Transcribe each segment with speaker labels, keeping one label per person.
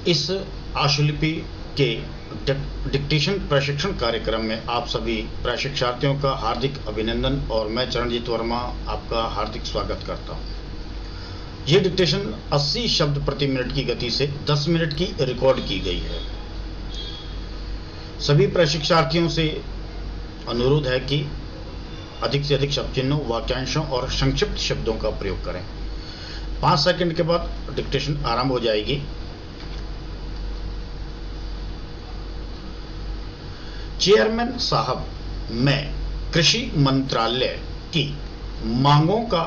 Speaker 1: इस आशुलिपि के डिक्टेशन प्रशिक्षण कार्यक्रम में आप सभी प्रशिक्षार्थियों का हार्दिक अभिनंदन और मैं चरणजीत वर्मा आपका हार्दिक स्वागत करता हूं। यह डिक्टेशन 80 शब्द प्रति मिनट की गति से 10 मिनट की रिकॉर्ड की गई है। सभी प्रशिक्षार्थियों से अनुरोध है कि अधिक से अधिक शब्द चिन्हों, वाक्यांशों और संक्षिप्त शब्दों का प्रयोग करें। 5 सेकंड के बाद डिक्टेशन आरंभ हो जाएगी। चेयरमैन साहब, मैं कृषि मंत्रालय की मांगों का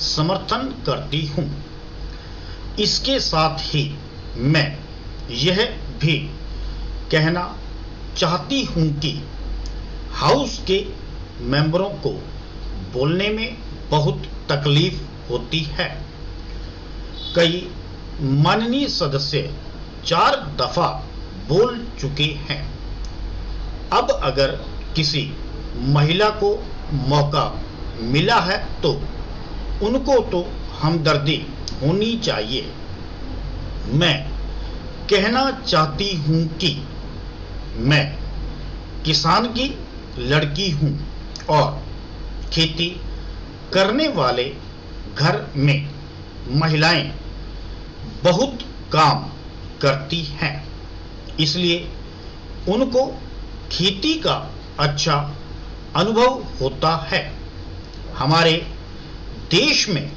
Speaker 1: समर्थन करती हूं। इसके साथ ही मैं यह भी कहना चाहती हूं कि हाउस के मेंबरों को बोलने में बहुत तकलीफ होती है। कई माननीय सदस्य 4 दफा बोल चुके हैं। अब अगर किसी महिला को मौका मिला है तो उनको तो हमदर्दी होनी चाहिए। मैं कहना चाहती हूं कि मैं किसान की लड़की हूं और खेती करने वाले घर में महिलाएं बहुत काम करती हैं, इसलिए उनको खेती का अच्छा अनुभव होता है। हमारे देश में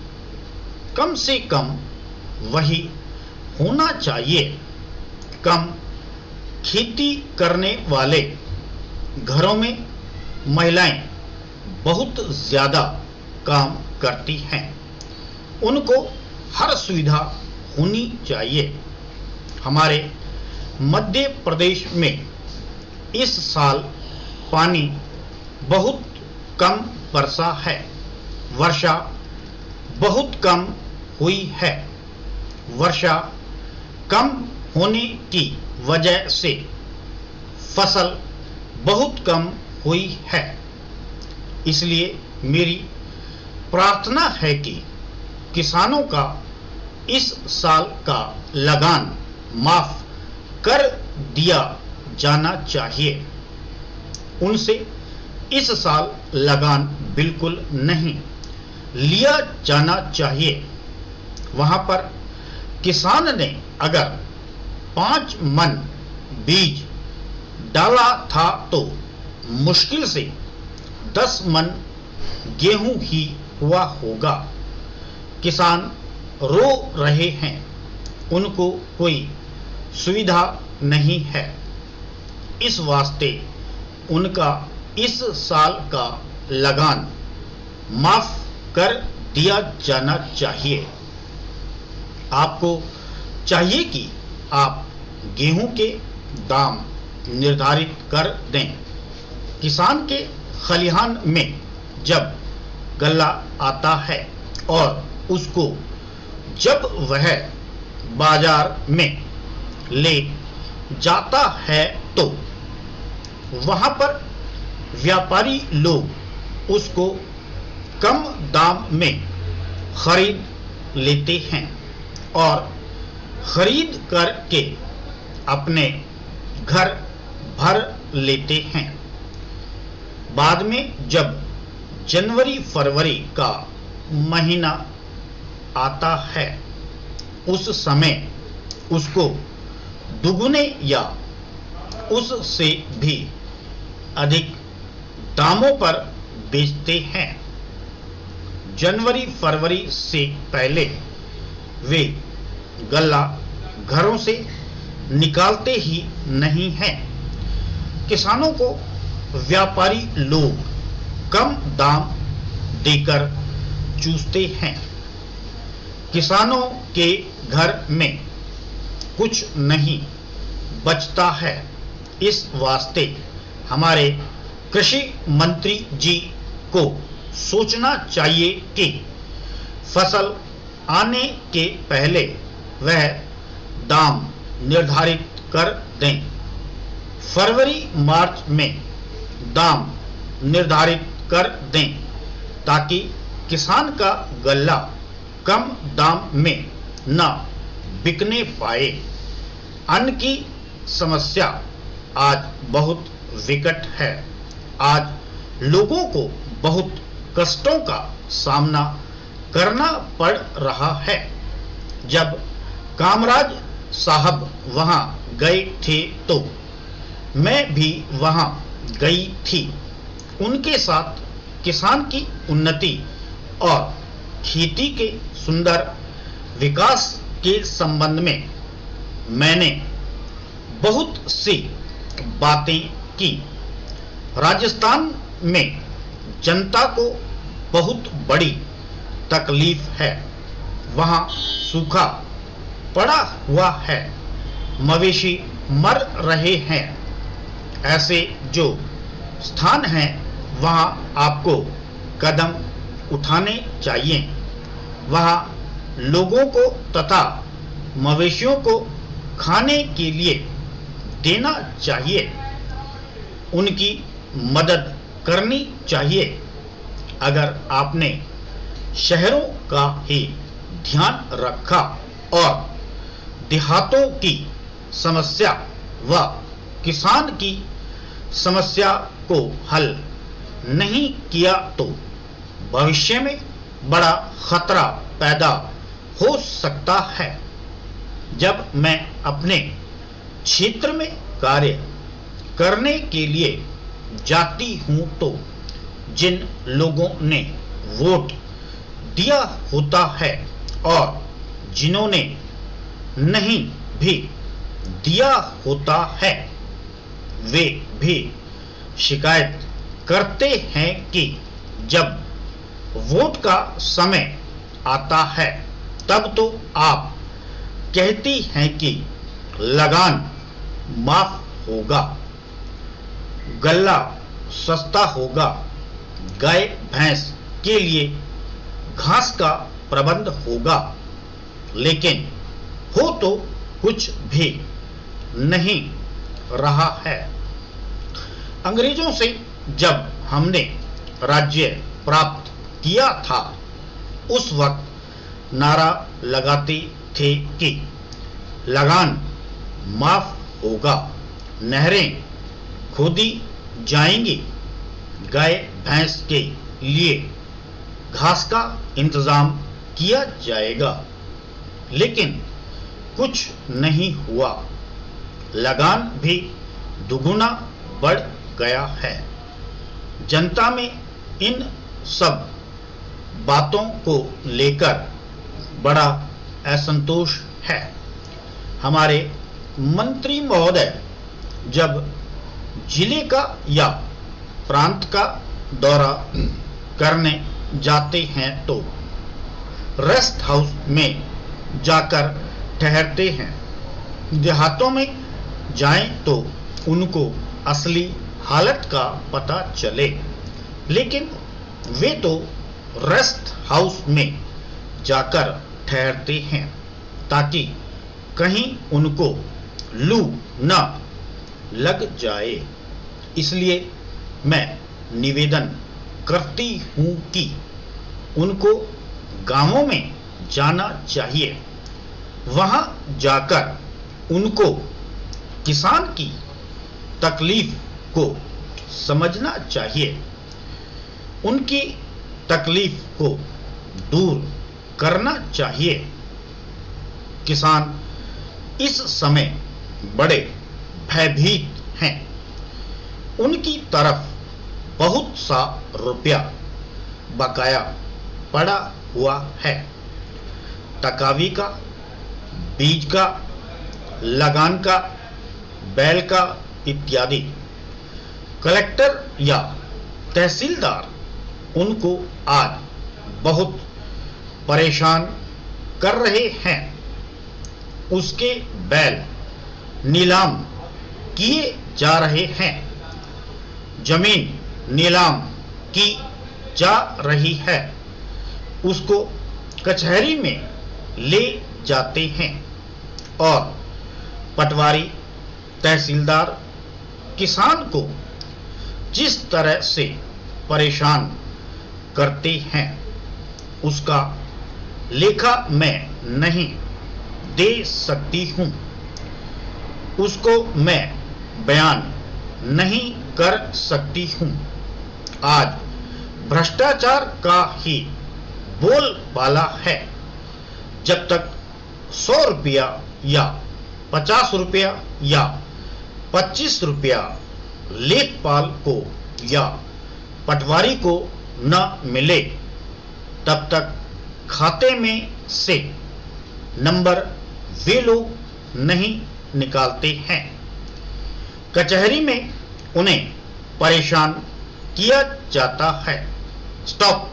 Speaker 1: कम से कम वही होना चाहिए। कम खेती करने वाले घरों में महिलाएं बहुत ज्यादा काम करती हैं। उनको हर सुविधा होनी चाहिए। हमारे मध्य प्रदेश में इस साल पानी बहुत कम बरसा है। वर्षा बहुत कम हुई है। वर्षा कम होने की वजह से फसल बहुत कम हुई है। इसलिए मेरी प्रार्थना है कि किसानों का इस साल का लगान माफ कर दिया जाना चाहिए। उनसे इस साल लगान बिल्कुल नहीं लिया जाना चाहिए। वहां पर किसान ने अगर 5 मन बीज डाला था तो मुश्किल से 10 मन गेहूं ही हुआ होगा। किसान रो रहे हैं, उनको कोई सुविधा नहीं है। इस वास्ते उनका इस साल का लगान माफ कर दिया जाना चाहिए। आपको चाहिए कि आप गेहूं के दाम निर्धारित कर दें। किसान के खलिहान में जब गल्ला आता है और उसको जब वह बाजार में ले जाता है तो वहां पर व्यापारी लोग उसको कम दाम में खरीद लेते हैं और खरीद करके अपने घर भर लेते हैं। बाद में जब जनवरी फरवरी का महीना आता है उस समय उसको दुगुने या उससे भी अधिक दामों पर बेचते हैं। जनवरी फरवरी से पहले वे गल्ला घरों से निकालते ही नहीं हैं। किसानों को व्यापारी लोग कम दाम देकर चूसते हैं। किसानों के घर में कुछ नहीं बचता है। इस वास्ते हमारे कृषि मंत्री जी को सोचना चाहिए कि फसल आने के पहले वह दाम निर्धारित कर दें। फरवरी मार्च में दाम निर्धारित कर दें ताकि किसान का गल्ला कम दाम में न बिकने पाए। अन्न की समस्या आज बहुत विकट है। आज लोगों को बहुत कष्टों का सामना करना पड़ रहा है। जब कामराज साहब वहां गए थे तो मैं भी वहां गई थी। उनके साथ किसान की उन्नति और खेती के सुंदर विकास के संबंध में मैंने बहुत सी बातें की। राजस्थान में जनता को बहुत बड़ी तकलीफ है। वहां सूखा पड़ा हुआ है, मवेशी मर रहे हैं। ऐसे जो स्थान हैं वहां आपको कदम उठाने चाहिए। वहां लोगों को तथा मवेशियों को खाने के लिए देना चाहिए, उनकी मदद करनी चाहिए। अगर आपने शहरों का ही ध्यान रखा और देहातों की समस्या व किसान की समस्या को हल नहीं किया तो भविष्य में बड़ा खतरा पैदा हो सकता है। जब मैं अपने क्षेत्र में कार्य करने के लिए जाती हूं तो जिन लोगों ने वोट दिया होता है और जिन्होंने नहीं भी दिया होता है, वे भी शिकायत करते हैं कि जब वोट का समय आता है तब तो आप कहती हैं कि लगान माफ होगा, गल्ला सस्ता होगा, गाय भैंस के लिए घास का प्रबंध होगा, लेकिन हो तो कुछ भी नहीं रहा है। अंग्रेजों से जब हमने राज्य प्राप्त किया था उस वक्त नारा लगाते थे कि लगान माफ होगा, नहरें खोदी जाएंगी, गाय भैंस के लिए घास का इंतजाम किया जाएगा, लेकिन कुछ नहीं हुआ। लगान भी दुगुना बढ़ गया है। जनता में इन सब बातों को लेकर बड़ा असंतोष है। हमारे मंत्री महोदय जब जिले का या प्रांत का दौरा करने जाते हैं तो रेस्ट हाउस में जाकर ठहरते हैं। देहातों में जाएं तो उनको असली हालत का पता चले, लेकिन वे तो रेस्ट हाउस में जाकर ठहरते हैं ताकि कहीं उनको लू न लग जाए। इसलिए मैं निवेदन करती हूं कि उनको गांवों में जाना चाहिए। वहां जाकर उनको किसान की तकलीफ को समझना चाहिए, उनकी तकलीफ को दूर करना चाहिए। किसान इस समय बड़े भयभीत हैं। उनकी तरफ बहुत सा रुपया बकाया पड़ा हुआ है, टकावी का, बीज का, लगान का, बैल का इत्यादि। कलेक्टर या तहसीलदार उनको आज बहुत परेशान कर रहे हैं। उसके बैल नीलाम किए जा रहे हैं, जमीन नीलाम की जा रही है, उसको कचहरी में ले जाते हैं और पटवारी तहसीलदार किसान को जिस तरह से परेशान करते हैं उसका लेखा मैं नहीं दे सकती हूं। उसको मैं बयान नहीं कर सकती हूं। आज भ्रष्टाचार का ही बोलबाला है। जब तक 100 रुपया या 50 रुपया या 25 रुपया लेखपाल को या पटवारी को न मिले, तब तक खाते में से नंबर वे लोग नहीं निकालते हैं। कचहरी में उन्हें परेशान किया जाता है। स्टॉप।